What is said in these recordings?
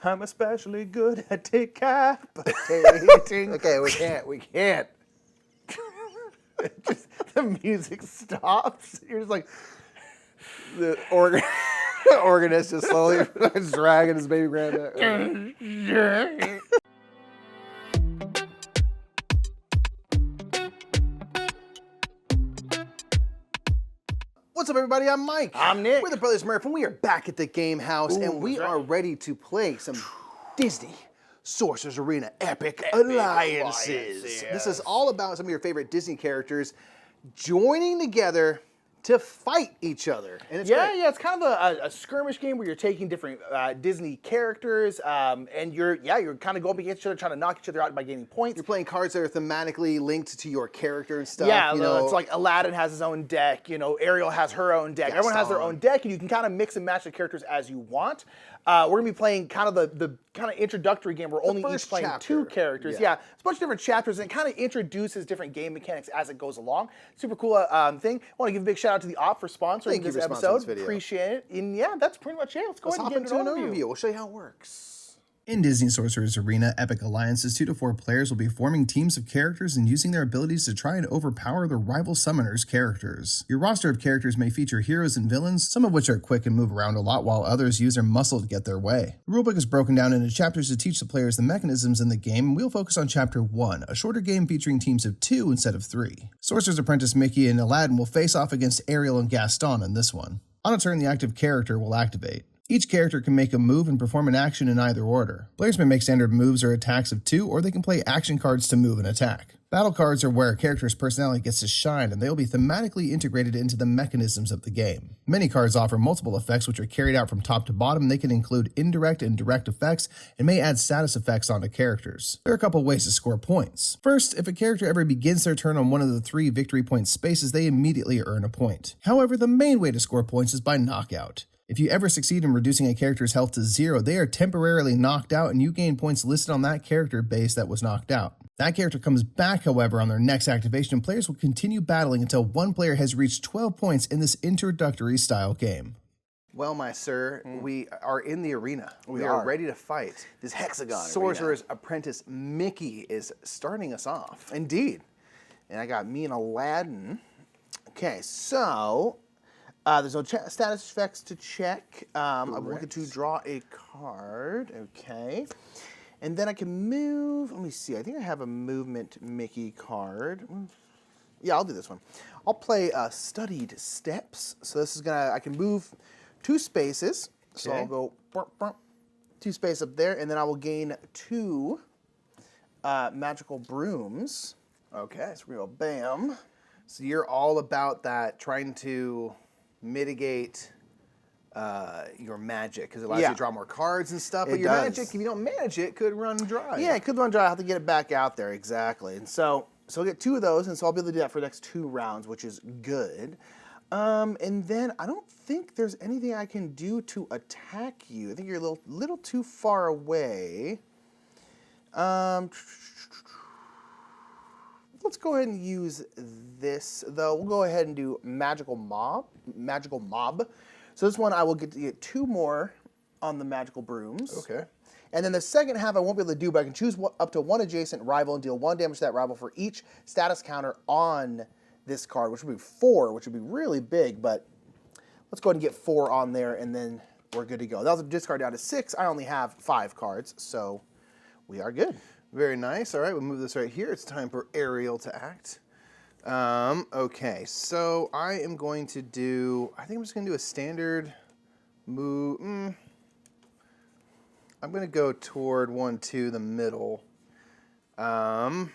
I'm especially good at decapitating. Okay, we can't. Just, the music stops. You're just like, The organist just slowly dragging his baby granddad. What's up, everybody? I'm Mike. I'm Nick. We're the Brothers Murph, and we are back at the Game House, and we are ready to play some Disney Sorcerer's Arena Epic Alliances. This is all about some of your favorite Disney characters joining together to fight each other. And it's great. Yeah, it's kind of a skirmish game where you're taking different Disney characters, and you're kind of going against each other, trying to knock each other out by gaining points. You're playing cards that are thematically linked to your character and stuff. Yeah, you know. it's like Aladdin has his own deck, Ariel has her own deck. Everyone has their own deck, and you can kind of mix and match the characters as you want. We're going to be playing kind of the kind of introductory game. We're only each playing two characters. Yeah, it's a bunch of different chapters, and it kind of introduces different game mechanics as it goes along. Super cool thing. I want to give a big shout out to the Op for sponsoring this episode. Appreciate it. And yeah, that's pretty much it. Let's go ahead and get into an overview. We'll show you how it works. In Disney Sorcerer's Arena Epic Alliances, 2 to 4 players will be forming teams of characters and using their abilities to try and overpower the rival summoners' characters. Your roster of characters may feature heroes and villains, some of which are quick and move around a lot while others use their muscle to get their way. The rulebook is broken down into chapters to teach the players the mechanisms in the game, and we'll focus on Chapter 1, a shorter game featuring teams of 2 instead of 3. Sorcerer's Apprentice Mickey and Aladdin will face off against Ariel and Gaston in this one. On a turn, the active character will activate. Each character can make a move and perform an action in either order. Players may make standard moves or attacks of 2, or they can play action cards to move and attack. Battle cards are where a character's personality gets to shine, and they will be thematically integrated into the mechanisms of the game. Many cards offer multiple effects which are carried out from top to bottom. They can include indirect and direct effects, and may add status effects onto characters. There are a couple ways to score points. First, if a character ever begins their turn on one of the 3 victory point spaces, they immediately earn a point. However, the main way to score points is by knockout. If you ever succeed in reducing a character's health to 0, they are temporarily knocked out and you gain points listed on that character base that was knocked out. That character comes back, however, on their next activation, and players will continue battling until one player has reached 12 points in this introductory style game. Well, my sir, we are in the arena. We are ready to fight. This hexagon Sorcerer's Apprentice Mickey is starting us off. Indeed. And I got me and Aladdin. Okay, so there's no status effects to check. I'm looking to draw a card. Okay. And then I can move. Let me see. I think I have a movement Mickey card. Yeah, I'll do this one. I'll play Studied Steps. So this is I can move 2 spaces. So I'll go 2 spaces up there, and then I will gain 2 magical brooms. Okay. So we go bam. So you're all about that, trying to mitigate your magic, because it allows you to draw more cards and stuff. But your magic, if you don't manage it, could run dry. Yeah, it could run dry. I have to get it back out there, exactly. And so I'll get 2 of those, and so I'll be able to do that for the next 2 rounds, which is good. And then I don't think there's anything I can do to attack you. I think you're a little too far away. Let's go ahead and use this, though. We'll go ahead and do Magical Mob. So this one I will get to get 2 more on the Magical Brooms. Okay. And then the second half I won't be able to do, but I can choose up to 1 adjacent rival and deal 1 damage to that rival for each status counter on this card, which would be 4, which would be really big, but let's go ahead and get 4 on there, and then we're good to go. That was a discard down to 6. I only have 5 cards, so we are good. Very nice. All right, we'll move this right here. It's time for Ariel to act. Okay, so I am going to do, I think I'm just going to do a standard move. I'm going to go toward 1, 2, the middle. Yeah,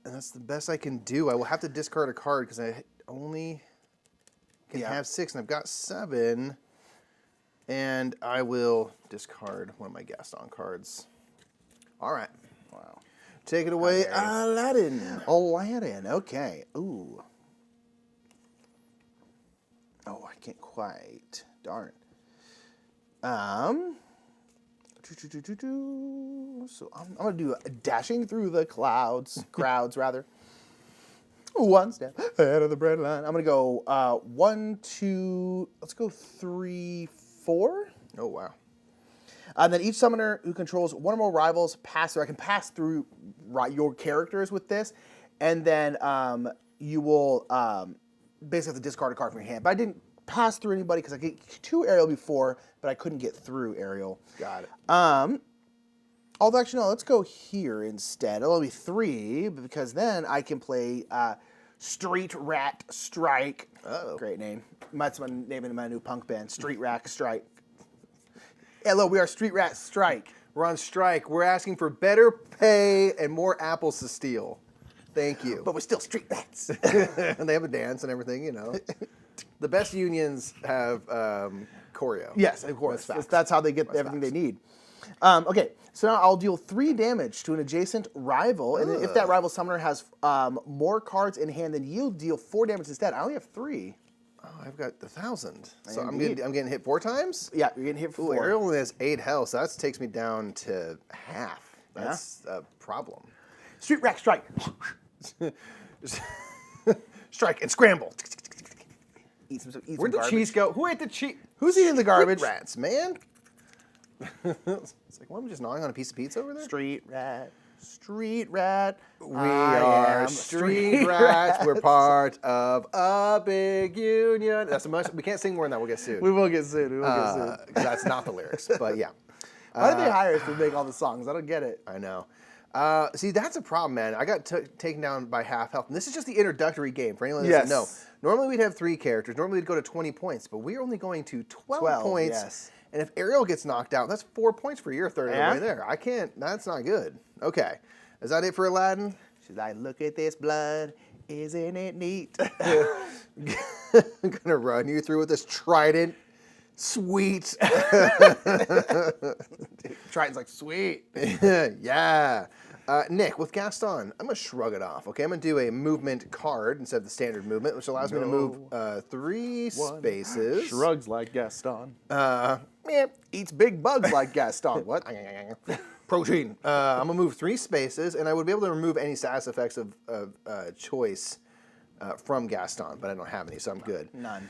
and that's the best I can do. I will have to discard a card because I only can have 6, and I've got 7. And I will discard one of my Gaston cards. All right. Wow. Take it away, Aladdin. Aladdin, okay. Ooh. Oh, I can't quite. Darn. So I'm going to do a dashing through the crowds rather. 1 step ahead of the bread line. I'm going to go 1, 2, let's go 3, 4. Oh, wow. And then each summoner who controls one or more rivals pass through. I can pass through your characters with this, and then you will basically have to discard a card from your hand. But I didn't pass through anybody because I get 2 Ariel before, but I couldn't get through Ariel. Got it. Although, actually, no, let's go here instead. It'll be 3, because then I can play Street Rat Strike. Uh-oh. Great name. That's my name in my new punk band, Street Rat Strike. Hello, we are Street Rat Strike. We're on strike. We're asking for better pay and more apples to steal. Thank you. But we're still Street Rats. And they have a dance and everything, you know. The best unions have choreo. Yes, of course. That's facts. That's how they get everything they need. Okay, so now I'll deal 3 damage to an adjacent rival, and if that rival summoner has more cards in hand than you, deal 4 damage instead. I only have 3. Oh, I've got 1,000. So I'm Indeed. getting hit 4 times? Yeah, you're getting hit for Ooh, 4. Ariel only has 8 health, so that takes me down to half. That's a problem. Street Rat Strike. Strike and scramble. Eat some Where'd the garbage. cheese go? Who ate the cheese? Who's eating the garbage? Rats, man. It's like, well, I'm just gnawing on a piece of pizza over there. Street Rat. Street Rat. We are street rats. We're part of a big union. That's a much. We can't sing more than that. We'll get sued. We will get sued. We will get sued. 'Cause that's not the lyrics, but yeah. Why do they hire us to make all the songs? I don't get it. I know. See, that's a problem, man. I got taken down by half health. And this is just the introductory game for anyone that doesn't know. Normally we'd have 3 characters. Normally we'd go to 20 points, but we're only going to 12 points. Yes. And if Ariel gets knocked out, that's 4 points for your third of the way there. I can't. That's not good. Okay. Is that it for Aladdin? She's like, look at this blood. Isn't it neat? I'm going to run you through with this trident. Sweet. Triton's like, sweet. Yeah. Nick, with Gaston, I'm going to shrug it off, okay? I'm going to do a movement card instead of the standard movement, which allows me to move 3 spaces. Shrugs like Gaston. Meh. Eats big bugs like Gaston. What? Protein. I'm going to move 3 spaces, and I would be able to remove any status effects of choice from Gaston, but I don't have any, so I'm good. None.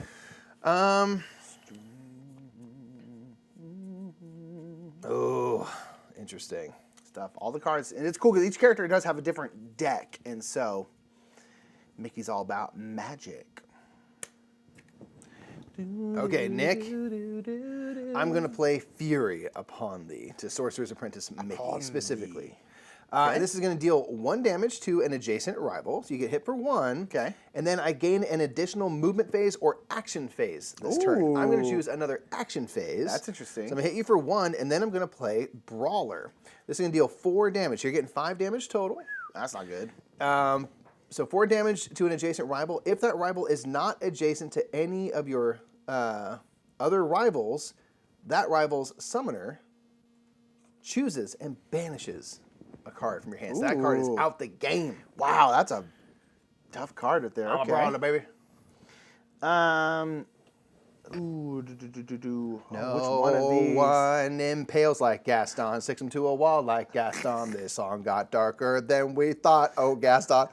Oh, interesting. Stuff. All the cards. And it's cool because each character does have a different deck. And so Mickey's all about magic. Okay, Nick. I'm going to play Fury upon thee to Sorcerer's Apprentice Mickey specifically. And this is going to deal 1 damage to an adjacent rival. So you get hit for 1. Okay. And then I gain an additional movement phase or action phase this turn. I'm going to choose another action phase. That's interesting. So I'm going to hit you for 1, and then I'm going to play Brawler. This is going to deal 4 damage. You're getting 5 damage total. That's not good. So 4 damage to an adjacent rival. If that rival is not adjacent to any of your other rivals, that rival's summoner chooses and banishes a card from your hand. So that card is out the game. Wow, that's a tough card right there. I'm a brawler, baby. No which one of these? One impales like Gaston, sticks him to a wall like Gaston. This song got darker than we thought. Oh, Gaston.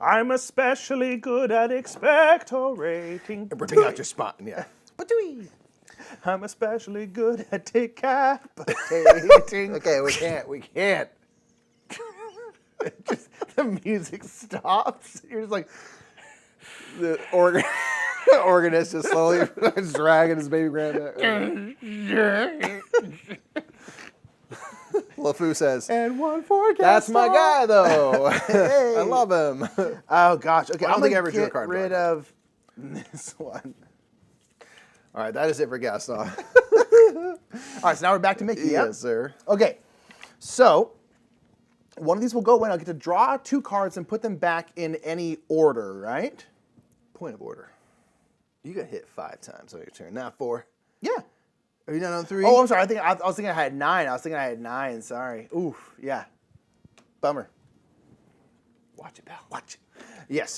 I'm especially good at expectorating. Ripping out your spine, yeah. I'm especially good at decapitating. Okay, we can't. Just, the music stops. You're just like, The organist is slowly dragging his baby granddad. LeFou says, and one for Gaston. that's my guy, though. I love him. Oh, gosh. Okay, I don't I'm think I gonna ever drew a get card rid blind. of this one. All right, that is it for Gaston. All right, so now we're back to Mickey. Yeah? Yes, sir. Okay, so one of these will go in. I'll get to draw 2 cards and put them back in any order, right? Point of order. You got hit 5 times on your turn, not 4. Yeah. Are you not on 3? Oh, I'm sorry. I was thinking I had 9. I was thinking I had 9. Sorry. Oof. Yeah. Bummer. Watch it, pal. Watch it. Yes,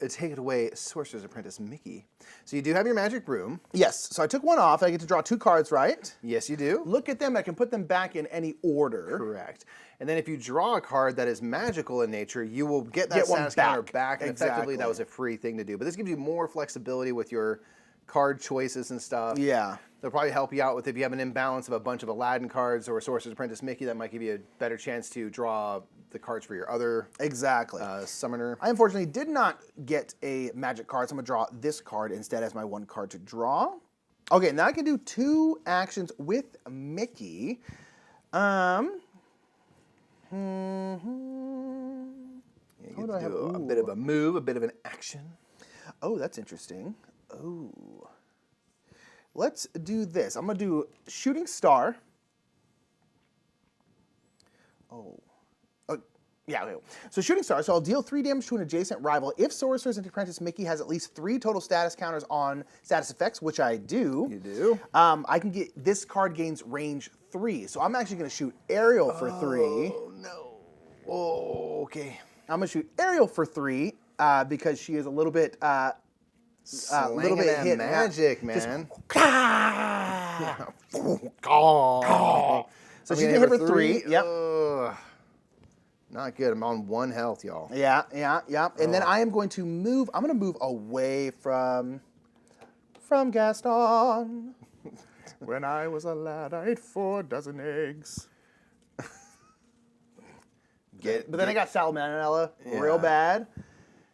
take it away, Sorcerer's Apprentice Mickey. So you do have your magic broom. Yes. So I took 1 off. I get to draw 2 cards, right? Yes, you do. Look at them. I can put them back in any order. Correct. And then if you draw a card that is magical in nature, you will get that Get one status counter back. back. And effectively, that Exactly. was a free thing to do. But this gives you more flexibility with your card choices and stuff. Yeah. They'll probably help you out with if you have an imbalance of a bunch of Aladdin cards or Sorcerer's Apprentice Mickey. That might give you a better chance to draw the cards for your other summoner. I unfortunately did not get a magic card, so I'm going to draw this card instead as my one card to draw. Okay, now I can do 2 actions with Mickey. Yeah, you do I have? a bit of a move, a bit of an action. Oh, that's interesting. Oh. Let's do this. I'm going to do Shooting Star. Yeah, okay. So Shooting Star, so I'll deal 3 damage to an adjacent rival if Sorcerer's Apprentice Mickey has at least 3 total status counters on status effects, which I do. You do? I can get, this card gains range 3. So I'm actually going to shoot Ariel for 3. Oh, no. Oh, okay. I'm going to shoot Ariel for 3 because she is a little bit... little bit hit magic, man. So she's going to hit for 3. Yep. Not good. I'm on 1 health, y'all. Yeah. And then I am going to move. I'm going to move away from Gaston. When I was a lad, I ate 4 dozen eggs. But then I got salmonella real bad.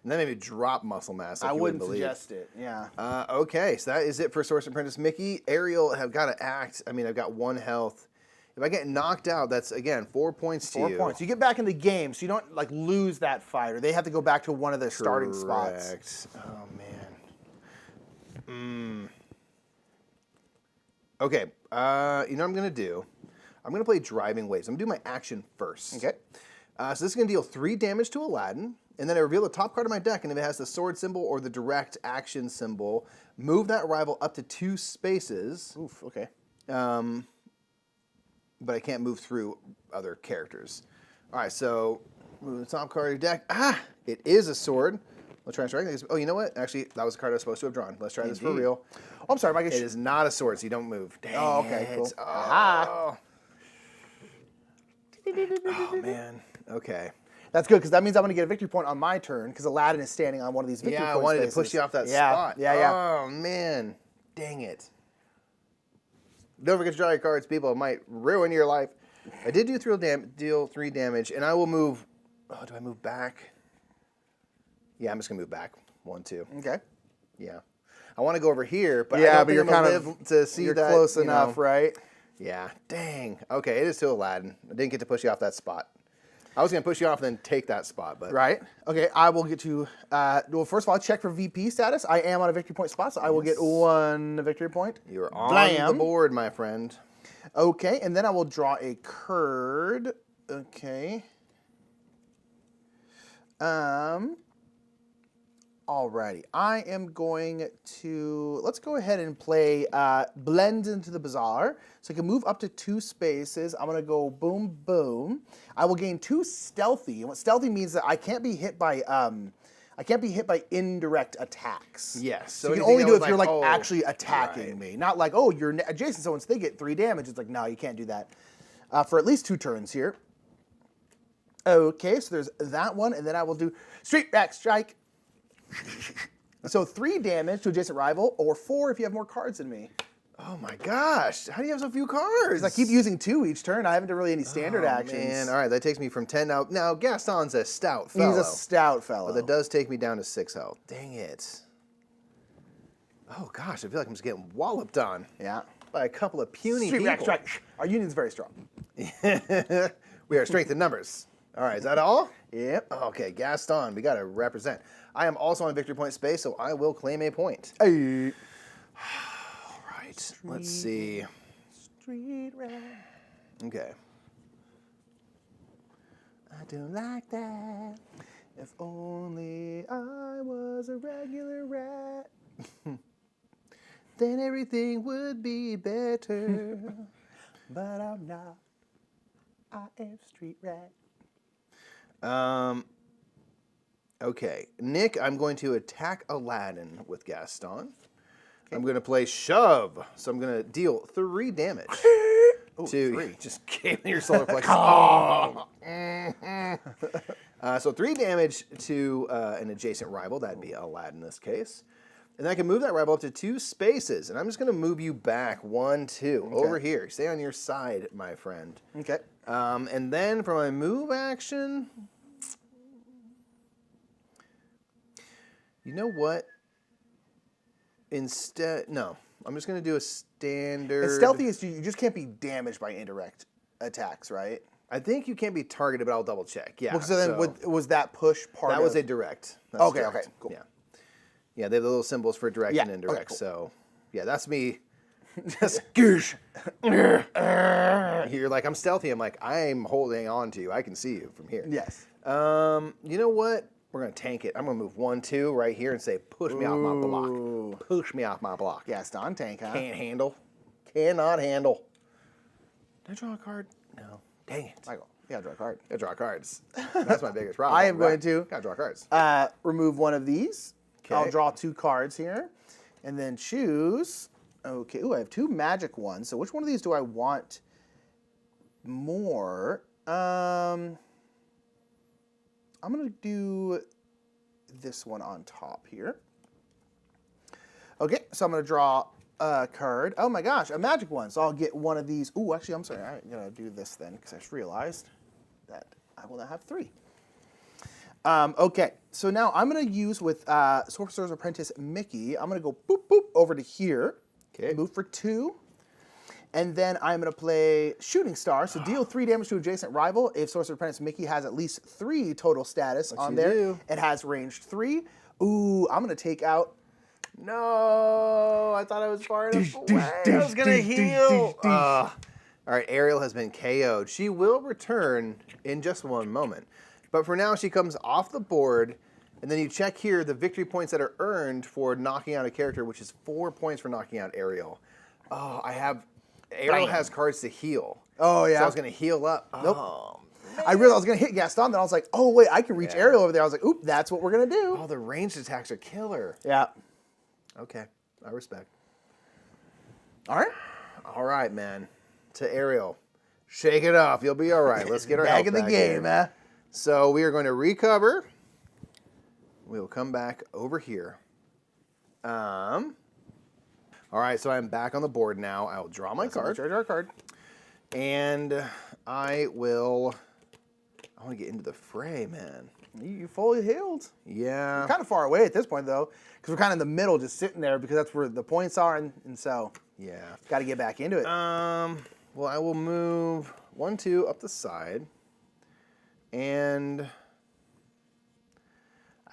And that made me drop muscle mass. I wouldn't suggest it. Yeah. Okay, so that is it for Sorcerer's Apprentice Mickey. Ariel have got to act. I mean, I've got 1 health. If I get knocked out, that's, again, 4 points to you. 4 points. You get back in the game, so you don't, like, lose that fight, or they have to go back to one of their starting spots. Oh, man. Okay, you know what I'm going to do? I'm going to play Driving Waves. I'm going to do my action first. Okay. So this is going to deal 3 damage to Aladdin, and then I reveal the top card of my deck, and if it has the sword symbol or the direct action symbol, move that rival up to 2 spaces. Oof, okay. But I can't move through other characters. All right, so move the top card of your deck. It is a sword. Let's try and strike. Oh, you know what? Actually, that was a card I was supposed to have drawn. Let's try this for real. Oh, I'm sorry, Mike. It is not a sword, so you don't move. Dang okay, it. cool. Oh. Oh, man. Okay. That's good, because that means I'm going to get a victory point on my turn, because Aladdin is standing on one of these victory point I wanted spaces. to push you off that spot. Yeah. Oh, man. Dang it. Don't forget to draw your cards, people. It might ruin your life. I did deal 3 damage, and I will move. Oh, do I move back? Yeah, I'm just going to move back. 1, 2. Okay. Yeah. I want to go over here, but Yeah, I don't but think you're I'm gonna kind of live to see you're that. close enough, right? Yeah. Dang. Okay, it is to Aladdin. I didn't get to push you off that spot. I was going to push you off and then take that spot, but... Right. Okay, I will get to... well, first of all, check for VP status. I am on a victory point spot, so I will get 1 victory point. You're on the board, my friend. Okay, and then I will draw a card. Okay. Alrighty. I am going to... Let's go ahead and play Blend into the Bazaar. So I can move up to 2 spaces. I'm going to go boom, boom. I will gain 2 stealthy. And what stealthy means that I can't be hit by indirect attacks. Yes. So you can only do it if you're like actually attacking me. Not like, oh, you're adjacent to someone, so they get 3 damage. It's like, no, you can't do that. For at least 2 turns here. Okay, so there's that one, and then I will do Street Rack Strike. So 3 damage to adjacent rival, or 4 if you have more cards than me. Oh my gosh! How do you have so few cards? Because I keep using 2 each turn. I haven't done really any standard actions. Man, all right, that takes me from 10 now. Now Gaston's a stout fellow. He's a stout fellow. But that does take me down to 6 health. Dang it! Oh gosh, I feel like I'm just getting walloped on. Yeah. By a couple of puny Street people. Rack Strike. Our union's very strong. We are strength in numbers. All right, is that all? Yep. Okay, Gaston, we got to represent. I am also on victory point space, so I will claim a point. Hey. All right, let's see. Street Rack. Okay. I don't like that. If only I was a regular rat, then everything would be better. But I'm not. I am Street Rat. Okay, Nick, I'm going to attack Aladdin with Gaston. Okay. I'm going to play Shove, so I'm going to deal 3 damage. Ooh, to 3. Just came in your solar plexus. So 3 damage to an adjacent rival. That'd be Aladdin in this case. And I can move that rival up to 2 spaces. And I'm just going to move you back 1, 2 over here. Stay on your side, my friend. Okay. And then for my move action, you know what? Instead, no. I'm just going to do a standard. And stealthy is you just can't be damaged by indirect attacks, right? I think you can't be targeted, but I'll double check. Yeah. Well, so then was that push part that of... was a direct. That's Okay, direct. okay, cool. Yeah. Yeah, they have the little symbols for direct Yeah, and indirect. okay, cool. So, yeah, that's me. Just goosh. You're like, I'm stealthy. I'm like, I'm holding on to you. I can see you from here. Yes. You know what? We're going to tank it. I'm going to move 1, 2 right here and say, push me off my block. Push me off my block. Gaston tank, huh? Can't handle. Cannot handle. Did I draw a card? No. Dang it. Michael, you gotta draw a card. Gotta draw cards. That's my biggest problem. I am going to... Gotta draw cards. remove one of these. Okay. I'll draw 2 cards here. And then choose... Okay, ooh, I have 2 magic ones. So which one of these do I want more? I'm going to do this one on top here. Okay, so I'm going to draw a card. Oh my gosh, a magic one. So I'll get one of these. Ooh, actually, I'm sorry. I'm going to do this then because I just realized that I will now have 3. Okay, so now I'm going to use with Sorcerer's Apprentice Mickey. I'm going to go boop, boop over to here. Okay. Move for 2. And then I'm going to play Shooting Star. So deal 3 damage to adjacent rival. If Sorcerer's Apprentice Mickey has at least 3 total status on there, it has ranged 3. Ooh, I'm going to take out... No, I thought I was far enough away. I was going to heal. All right, Ariel has been KO'd. She will return in just 1 moment. But for now, she comes off the board. And then you check here the victory points that are earned for knocking out a character, which is 4 points for knocking out Ariel. Oh, Ariel has cards to heal. Oh, yeah. So I was going to heal up. Nope. Oh, I realized I was going to hit Gaston, then I was like, oh, wait, I can reach Ariel over there. I was like, oop, that's what we're going to do. oh, the ranged attacks are killer. Yeah. Okay, I respect. All right. All right, man. To Ariel. Shake it off. You'll be all right. Let's get our back health in the back game, here. man. So we are going to recover. We will come back over here. All right, so I'm back on the board now. I will draw my card. Draw our card. And I want to get into the fray, man. You fully healed. Yeah. Kind of far away at this point, though, because we're kind of in the middle, just sitting there, because that's where the points are, and so Yeah. got to get back into it. Well, I will move 1, 2 up the side. And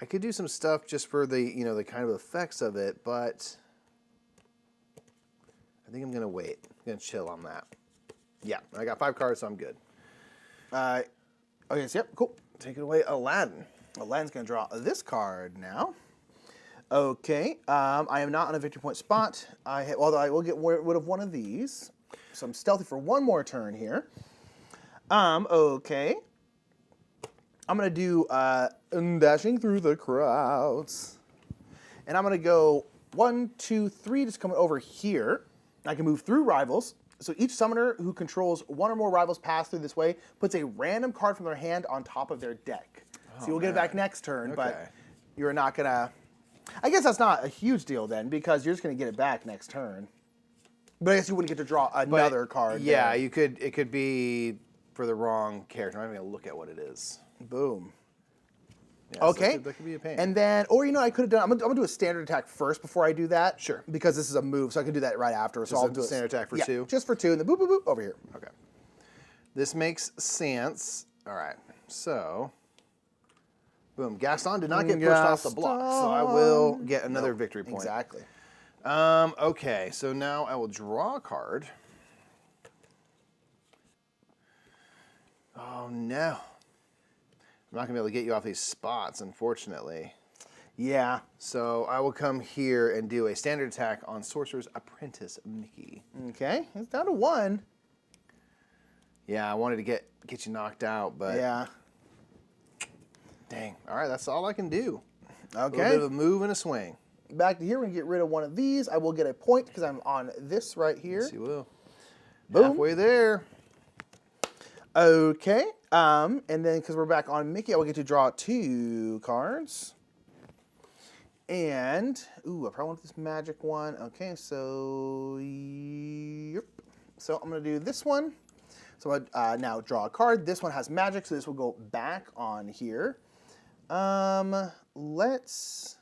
I could do some stuff just for the, the kind of effects of it, but I think I'm going to wait. I'm going to chill on that. Yeah, I got 5 cards, so I'm good. Okay, so yep, cool. Take it away, Aladdin. Aladdin's going to draw this card now. Okay, I am not on a victory point spot, although I will get rid of one of these. So I'm stealthy for 1 more turn here. Okay. I'm going to do Dashing Through the Crowds. And I'm going to go 1, 2, 3, just coming over here. I can move through rivals. So each summoner who controls 1 or more rivals pass through this way puts a random card from their hand on top of their deck. So you'll get it back next turn, but you're not going to... I guess that's not a huge deal then, because you're just going to get it back next turn. But I guess you wouldn't get to draw another card. Yeah, there. you could. It could be for the wrong character. I'm not even going to look at what it is. Boom. Yeah, so Okay. that could be a pain. And then, or I could have done, I'm gonna do a standard attack first before I do that. Sure. Because this is a move, so I can do that right after. So Just I'll a do standard attack for 2? Just for 2, and then boop, boop, boop, over here. Okay. This makes sense. All right. So, boom. Gaston did not get pushed off the block, so I will get another victory point. Exactly. Okay, so now I will draw a card. Oh, no. I'm not going to be able to get you off these spots, unfortunately. Yeah. So I will come here and do a standard attack on Sorcerer's Apprentice Mickey. Okay. It's down to 1. Yeah, I wanted to get you knocked out, but Yeah. dang. All right, that's all I can do. A Okay. little bit of a move and a swing. Back to here, we're gonna get rid of one of these. I will get a point because I'm on this right here. Yes, you will. Boom. Halfway there. Okay. And then because we're back on Mickey, I will get to draw 2 cards. And, ooh, I probably want this magic one. Okay, so, yep. So I'm going to do this one. So I'm going to now draw a card. This one has magic, so this will go back on here. Let's,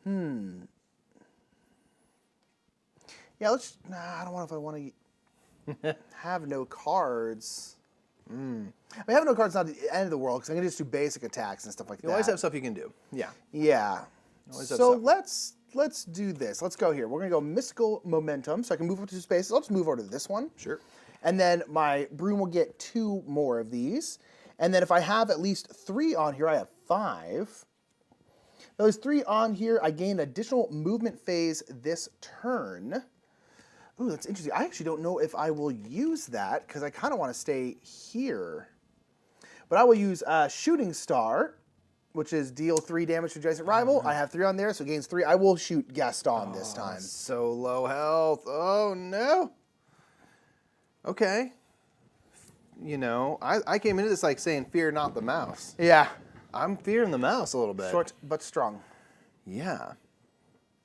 yeah, let's, I don't know if I want to have no cards. I mean, having no cards is not the end of the world, because I can just do basic attacks and stuff like that. You always have stuff you can do. Yeah. Yeah. Always have So stuff. let's do this. Let's go here. We're going to go Mystical Momentum, so I can move up to spaces. I'll just move over to this one. Sure. And then my broom will get 2 more of these. And then if I have at least 3 on here, I have 5. Those 3 on here, I gain additional movement phase this turn. Ooh, that's interesting. I actually don't know if I will use that, because I kind of want to stay here. But I will use Shooting Star, which is deal 3 damage to adjacent rival. I have 3 on there, so it gains 3. I will shoot Gaston this time. So low health. Oh, no. Okay. You know, I came into this like saying, fear not the mouse. Yeah. I'm fearing the mouse a little bit. Short but strong. Yeah.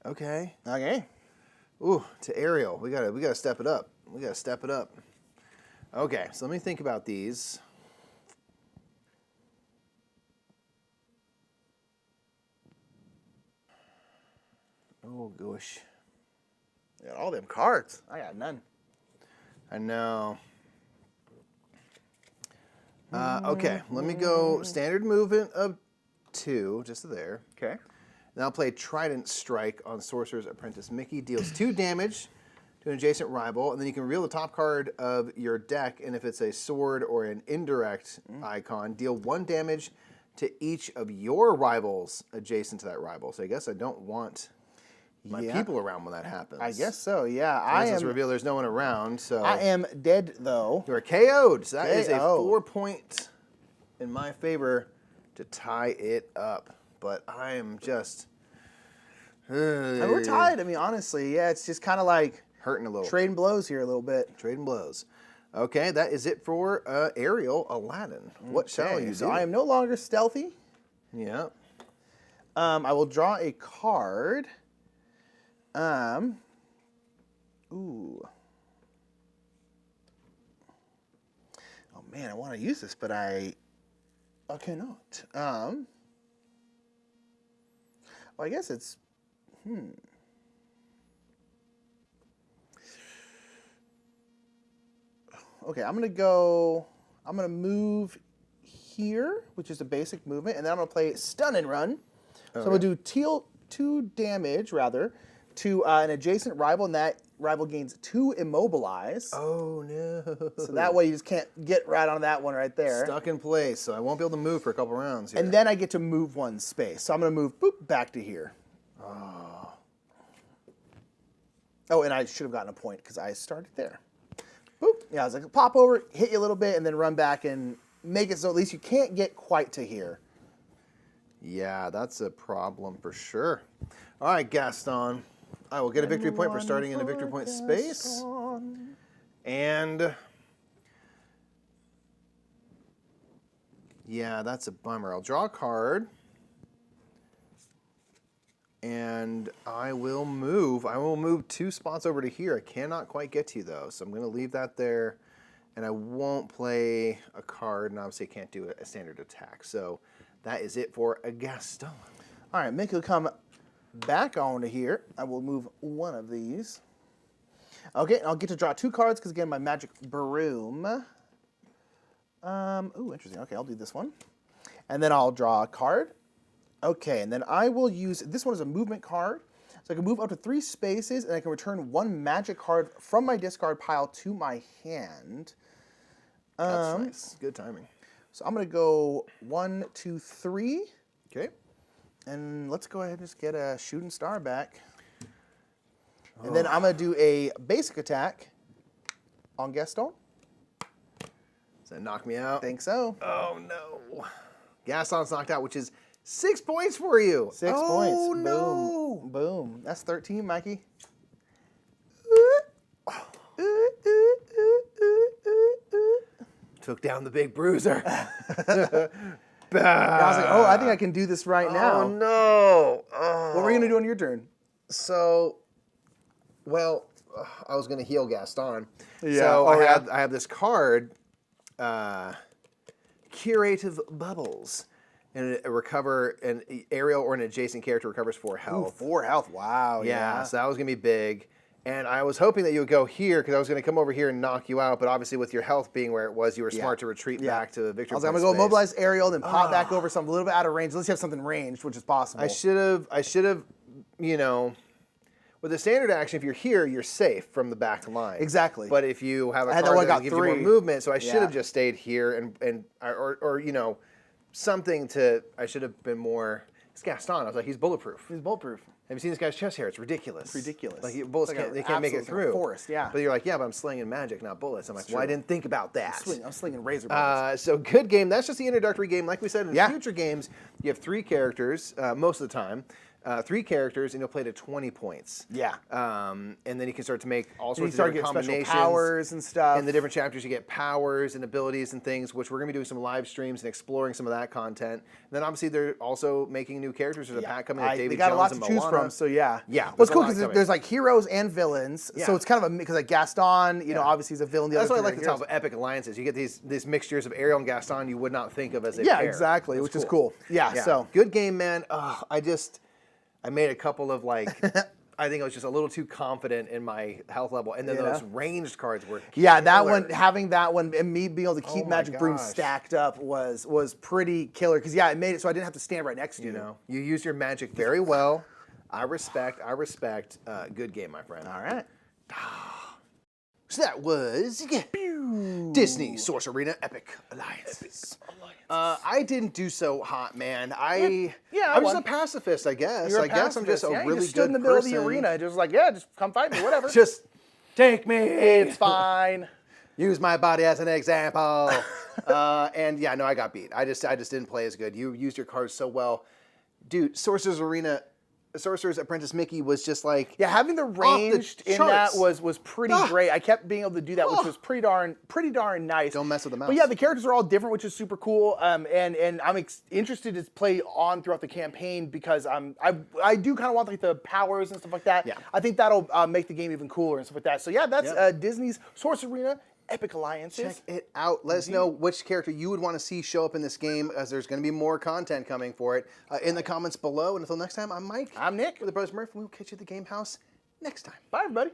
Okay. Okay. Ooh, to aerial. We gotta step it up. We gotta step it up. Okay, so let me think about these. Oh gosh. I got all them cards. I got none. I know. Okay, let me go standard movement of 2, just to there. Okay. Then I'll play Trident Strike on Sorcerer's Apprentice Mickey. Deals 2 damage to an adjacent rival, and then you can reveal the top card of your deck, and if it's a sword or an indirect icon, deal 1 damage to each of your rivals adjacent to that rival. So I guess I don't want my people around when that happens. I guess so, yeah. I am reveal there's no one around, so I am dead, though. you are KO'd. So that is a KO. 4-point in my favor to tie it up. But I am just And we're tied. I mean, honestly, yeah, it's just kind of like hurting a little. trading blows here a little bit. Trading blows. Okay, that is it for Ariel Aladdin. What shall you do? So I am no longer stealthy. Yeah. I will draw a card. Ooh. Oh man, I want to use this, but I cannot. Well, I guess it's. Okay, I'm gonna move here, which is a basic movement, and then I'm gonna play Stun and Run. So I'm gonna do deal 2 damage, rather, to an adjacent rival, and that rival gains 2 immobilize. Oh no. So that way you just can't get right on that one right there. Stuck in place, so I won't be able to move for a couple rounds here. And then I get to move 1 space. So I'm gonna move back to here. Oh, and I should have gotten a point because I started there. Boop. Yeah, I was like, pop over, hit you a little bit, and then run back and make it so at least you can't get quite to here. Yeah, that's a problem for sure. All right, Gaston. I will get a victory point for starting in a victory point space. And yeah, that's a bummer. I'll draw a card. And I will move. I will move 2 spots over to here. I cannot quite get to you, though. So I'm going to leave that there. And I won't play a card. And obviously, I can't do a standard attack. So that is it for a Gaston. All right, Mick will come back onto here. I will move 1 of these. Okay, and I'll get to draw 2 cards because, again, my magic broom. Ooh, interesting. Okay, I'll do this one. And then I'll draw a card. Okay, and then I will use, this one is a movement card. So I can move up to 3 spaces, and I can return 1 magic card from my discard pile to my hand. That's nice. Good timing. So I'm going to go 1, 2, 3. Okay. And let's go ahead and just get a shooting star back. And then I'm going to do a basic attack on Gaston. Does that knock me out? Think so. Oh, no. Gaston's knocked out, which is 6 points for you. 6 points. Oh, Boom. no. Boom. That's 13, Mikey. Took down the big bruiser. Bah. And I was like, oh, I think I can do this right now. Oh no! Oh. What were you gonna do on your turn? So, well, I was gonna heal Gaston. Yeah. So Oh, I have this card, Curative Bubbles, and an aerial or an adjacent character recovers 4 health. 4 health. Wow. Yeah, so that was gonna be big. And I was hoping that you would go here because I was going to come over here and knock you out. But obviously, with your health being where it was, you were smart to retreat back to the victory. I was like, I'm going to go mobilize aerial, then pop back over something a little bit out of range. Let's have something ranged, which is possible. I should have, with the standard action, if you're here, you're safe from the back line. Exactly. But if you have a I had card that one that got gives you more 3. movement, so I should have just stayed here or something to. I should have been more. It's Gaston. I was like, he's bulletproof. He's bulletproof. Have you seen this guy's chest hair? It's ridiculous. It's ridiculous. Like bullets It's like they can't make it through. Forest, yeah. But you're like, yeah, but I'm slinging magic, not bullets. I'm like, well, I didn't think about that. I'm slinging razor blades. So good game. That's just the introductory game. Like we said, in future games, you have 3 characters most of the time. 3 characters, and you'll play to 20 points. Yeah. And then you can start to make all And you sorts of start different getting special combinations. powers and stuff. In the different chapters, you get powers and abilities and things, which we're going to be doing some live streams and exploring some of that content. And then obviously they're also making new characters. There's a pack coming with David They got Jones a lot and to choose Moana. from, so yeah. Yeah, What's there's a cool lot because coming. there's like heroes and villains, Yeah. so it's kind of a because like Gaston, obviously he's a villain. The That's other why I like three the are top of epic alliances. You get these mixtures of Ariel and Gaston you would not think of as a Yeah, pair. exactly, That's which is cool. Yeah, so good game, man. I made a couple of I think I was just a little too confident in my health level, and then those ranged cards were having that one, and me being able to keep Magic Broom stacked up was pretty killer. Because it made it so I didn't have to stand right next to you. You use your magic very well. I respect. Good game, my friend. All right. So that was Disney Sorcerer Arena Epic Alliances. I didn't do so hot, man. I'm just a pacifist, I guess. You're a I guess I'm just a pacifist. really you just good stood in the middle person. of the arena, just like, just come fight me, whatever. Just take me. It's fine. Use my body as an example. I got beat. I just didn't play as good. You used your cards so well, dude. Sorcerer's Apprentice Mickey was just like having the ranged in that was pretty great. I kept being able to do that, which was pretty darn nice. Don't mess with the mouse. But yeah, the characters are all different, which is super cool. And I'm interested to play on throughout the campaign because I do kind of want like the powers and stuff like that. Yeah. I think that'll make the game even cooler and stuff like that. So yeah, that's Disney's Sorcerer Arena Epic Alliances. Check it out. Let us know which character you would want to see show up in this game, as there's going to be more content coming for it in the comments below. And until next time, I'm Mike. I'm Nick. We're the Brothers Murph, and we'll catch you at the Game House next time. Bye, everybody.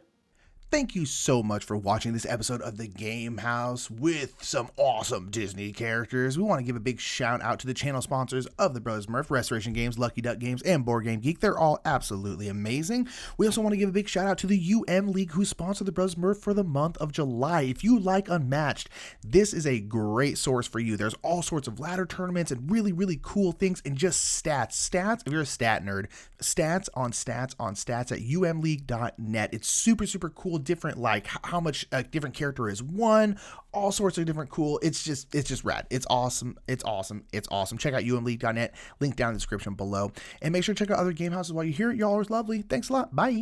Thank you so much for watching this episode of the Game House with some awesome Disney characters. We want to give a big shout out to the channel sponsors of the Brothers Murph, Restoration Games, Lucky Duck Games, and Board Game Geek. They're all absolutely amazing. We also want to give a big shout out to the UM League, who sponsored the Brothers Murph for the month of July. If you like Unmatched, this is a great source for you. There's all sorts of ladder tournaments and really, really cool things, and just stats. If you're a stat nerd, stats on stats at umleague.net. It's super, super cool. Different, like how much a different character is won, all sorts of different cool. It's just rad. It's awesome. Check out umleague.net, link down in the description below, and make sure to check out other game houses while you're here. Y'all are lovely. Thanks a lot. Bye.